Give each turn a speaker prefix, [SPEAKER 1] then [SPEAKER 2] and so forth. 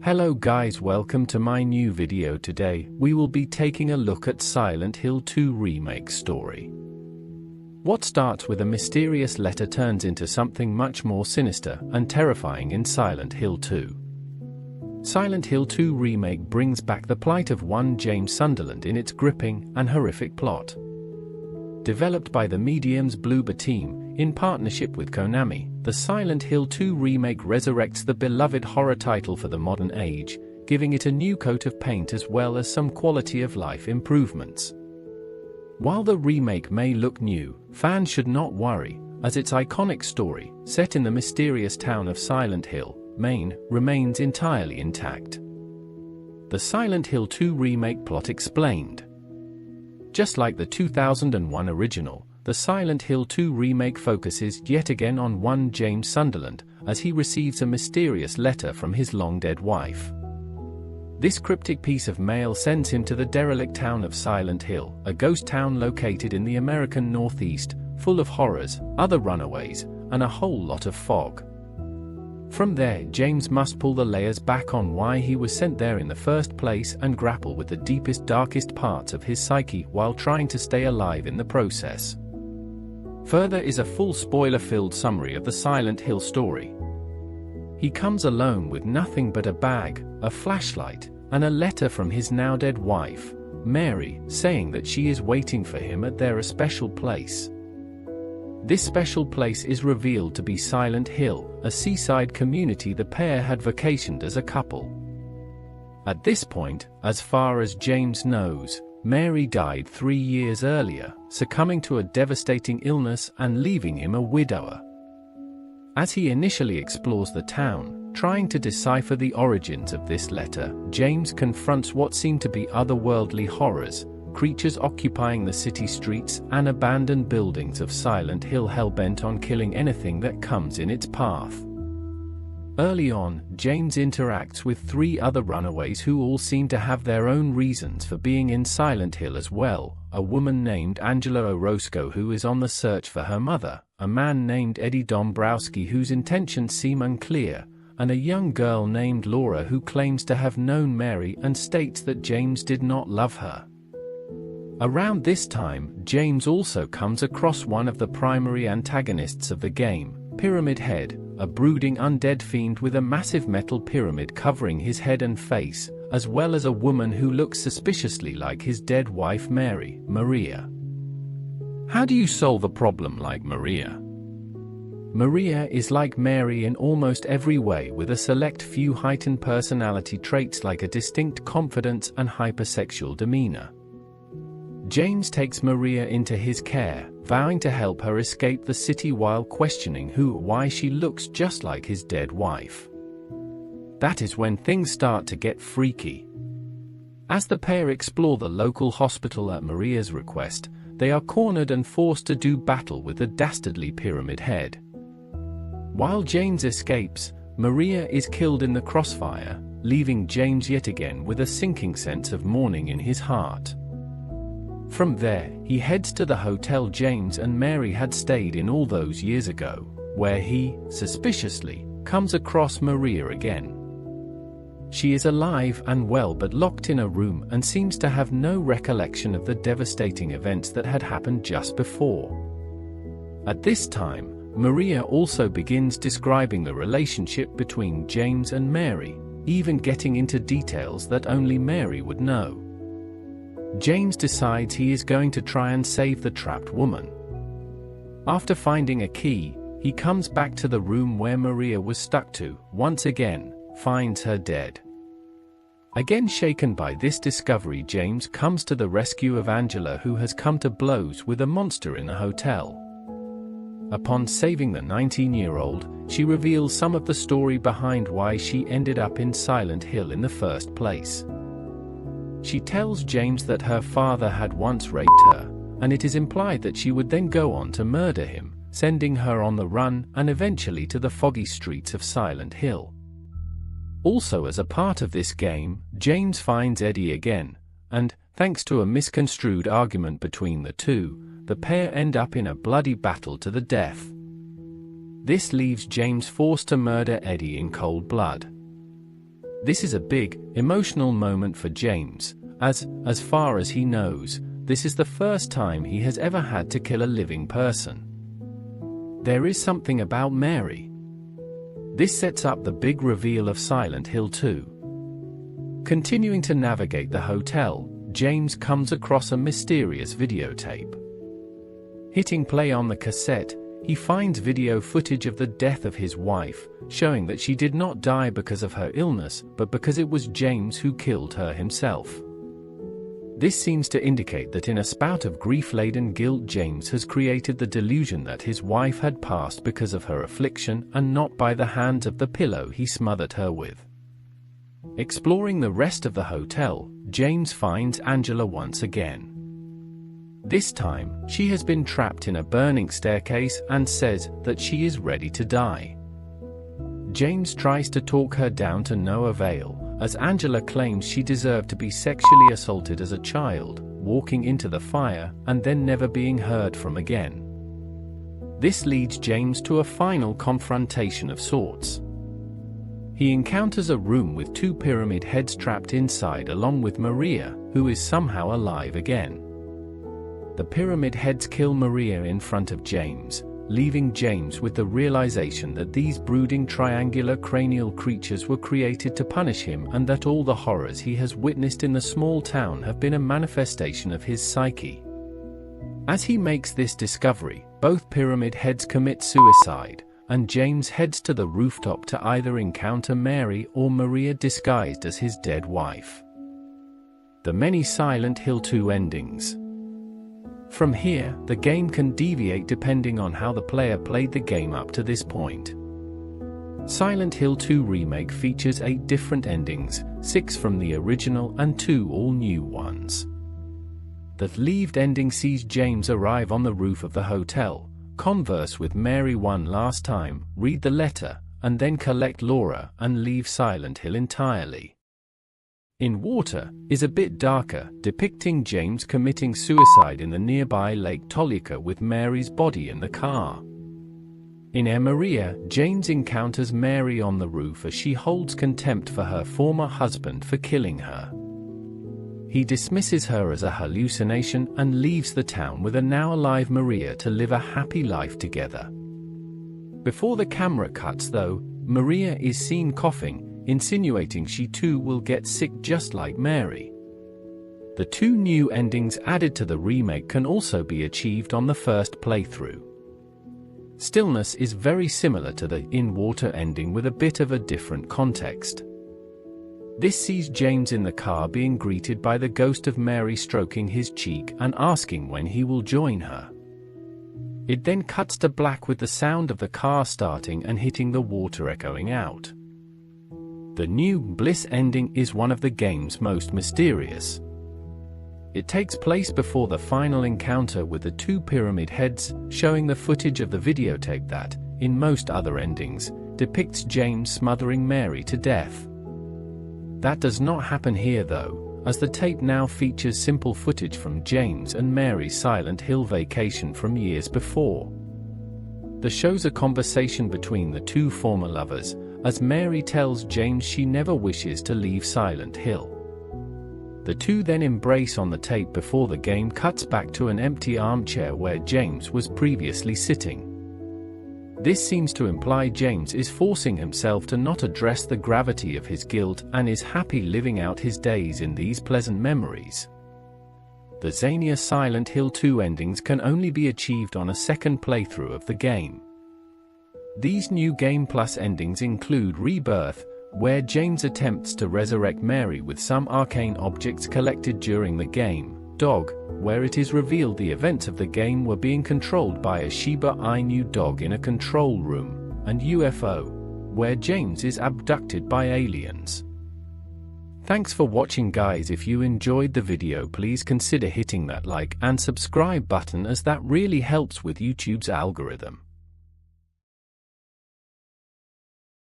[SPEAKER 1] Hello guys, welcome to my new video. Today, we will be taking a look at Silent Hill 2 Remake story. What starts with a mysterious letter turns into something much more sinister and terrifying in Silent Hill 2. Silent Hill 2 Remake brings back the plight of one James Sunderland in its gripping and horrific plot. Developed by the Medium's Bloober team, in partnership with Konami, the Silent Hill 2 Remake resurrects the beloved horror title for the modern age, giving it a new coat of paint as well as some quality-of-life improvements. While the remake may look new, fans should not worry, as its iconic story, set in the mysterious town of Silent Hill, Maine, remains entirely intact. The Silent Hill 2 Remake plot explained. Just like the 2001 original, the Silent Hill 2 Remake focuses yet again on one James Sunderland, as he receives a mysterious letter from his long-dead wife. This cryptic piece of mail sends him to the derelict town of Silent Hill, a ghost town located in the American Northeast, full of horrors, other runaways, and a whole lot of fog. From there, James must pull the layers back on why he was sent there in the first place and grapple with the deepest, darkest parts of his psyche while trying to stay alive in the process. Further is a full spoiler-filled summary of the Silent Hill story. He comes alone with nothing but a bag, a flashlight, and a letter from his now-dead wife, Mary, saying that she is waiting for him at their special place. This special place is revealed to be Silent Hill, a seaside community the pair had vacationed as a couple. At this point, as far as James knows, Mary died 3 years earlier, succumbing to a devastating illness and leaving him a widower. As he initially explores the town, trying to decipher the origins of this letter, James confronts what seem to be otherworldly horrors, creatures occupying the city streets and abandoned buildings of Silent Hill, hell-bent on killing anything that comes in its path. Early on, James interacts with 3 other runaways who all seem to have their own reasons for being in Silent Hill as well: a woman named Angela Orozco who is on the search for her mother, a man named Eddie Dombrowski whose intentions seem unclear, and a young girl named Laura who claims to have known Mary and states that James did not love her. Around this time, James also comes across one of the primary antagonists of the game, Pyramid Head, a brooding undead fiend with a massive metal pyramid covering his head and face, as well as a woman who looks suspiciously like his dead wife Maria. How do you solve a problem like Maria? Maria is like Mary in almost every way, with a select few heightened personality traits like a distinct confidence and hypersexual demeanor. James takes Maria into his care, vowing to help her escape the city while questioning why she looks just like his dead wife. That is when things start to get freaky. As the pair explore the local hospital at Maria's request, they are cornered and forced to do battle with the dastardly Pyramid Head. While James escapes, Maria is killed in the crossfire, leaving James yet again with a sinking sense of mourning in his heart. From there, he heads to the hotel James and Mary had stayed in all those years ago, where he, suspiciously, comes across Maria again. She is alive and well but locked in a room and seems to have no recollection of the devastating events that had happened just before. At this time, Maria also begins describing the relationship between James and Mary, even getting into details that only Mary would know. James decides he is going to try and save the trapped woman. After finding a key, he comes back to the room where Maria was stuck to, once again, finds her dead. Again shaken by this discovery, James comes to the rescue of Angela, who has come to blows with a monster in a hotel. Upon saving the 19-year-old, she reveals some of the story behind why she ended up in Silent Hill in the first place. She tells James that her father had once raped her, and it is implied that she would then go on to murder him, sending her on the run and eventually to the foggy streets of Silent Hill. Also, as a part of this game, James finds Eddie again, and, thanks to a misconstrued argument between the two, the pair end up in a bloody battle to the death. This leaves James forced to murder Eddie in cold blood. This is a big, emotional moment for James, as far as he knows, this is the first time he has ever had to kill a living person. There is something about Mary. This sets up the big reveal of Silent Hill 2. Continuing to navigate the hotel, James comes across a mysterious videotape. Hitting play on the cassette, he finds video footage of the death of his wife, showing that she did not die because of her illness, but because it was James who killed her himself. This seems to indicate that in a spout of grief-laden guilt, James has created the delusion that his wife had passed because of her affliction and not by the hands of the pillow he smothered her with. Exploring the rest of the hotel, James finds Angela once again. This time, she has been trapped in a burning staircase and says that she is ready to die. James tries to talk her down to no avail, as Angela claims she deserved to be sexually assaulted as a child, walking into the fire and then never being heard from again. This leads James to a final confrontation of sorts. He encounters a room with two pyramid heads trapped inside along with Maria, who is somehow alive again. The pyramid heads kill Maria in front of James, leaving James with the realization that these brooding triangular cranial creatures were created to punish him and that all the horrors he has witnessed in the small town have been a manifestation of his psyche. As he makes this discovery, both pyramid heads commit suicide, and James heads to the rooftop to either encounter Mary or Maria disguised as his dead wife. The many Silent Hill 2 endings. From here, the game can deviate depending on how the player played the game up to this point. Silent Hill 2 Remake features 8 different endings, 6 from the original and 2 all-new ones. The leaved ending sees James arrive on the roof of the hotel, converse with Mary one last time, read the letter, and then collect Laura and leave Silent Hill entirely. In Water is a bit darker, depicting James committing suicide in the nearby Lake Toluca with Mary's body in the car. In Maria, James encounters Mary on the roof as she holds contempt for her former husband for killing her. He dismisses her as a hallucination and leaves the town with a now alive Maria to live a happy life together. Before the camera cuts though, Maria is seen coughing, insinuating she too will get sick just like Mary. The 2 new endings added to the remake can also be achieved on the first playthrough. Stillness is very similar to the In Water ending with a bit of a different context. This sees James in the car being greeted by the ghost of Mary stroking his cheek and asking when he will join her. It then cuts to black with the sound of the car starting and hitting the water echoing out. The new Bliss ending is one of the game's most mysterious. It takes place before the final encounter with the 2 pyramid heads, showing the footage of the videotape that, in most other endings, depicts James smothering Mary to death. That does not happen here though, as the tape now features simple footage from James and Mary's Silent Hill vacation from years before. The shows a conversation between the 2 former lovers, as Mary tells James she never wishes to leave Silent Hill. The 2 then embrace on the tape before the game cuts back to an empty armchair where James was previously sitting. This seems to imply James is forcing himself to not address the gravity of his guilt and is happy living out his days in these pleasant memories. The zanier Silent Hill 2 endings can only be achieved on a second playthrough of the game. These new Game Plus endings include Rebirth, where James attempts to resurrect Mary with some arcane objects collected during the game, Dog, where it is revealed the events of the game were being controlled by a Shiba Inu dog in a control room, and UFO, where James is abducted by aliens. Thanks for watching guys. If you enjoyed the video, please consider hitting that like and subscribe button, as that really helps with YouTube's algorithm.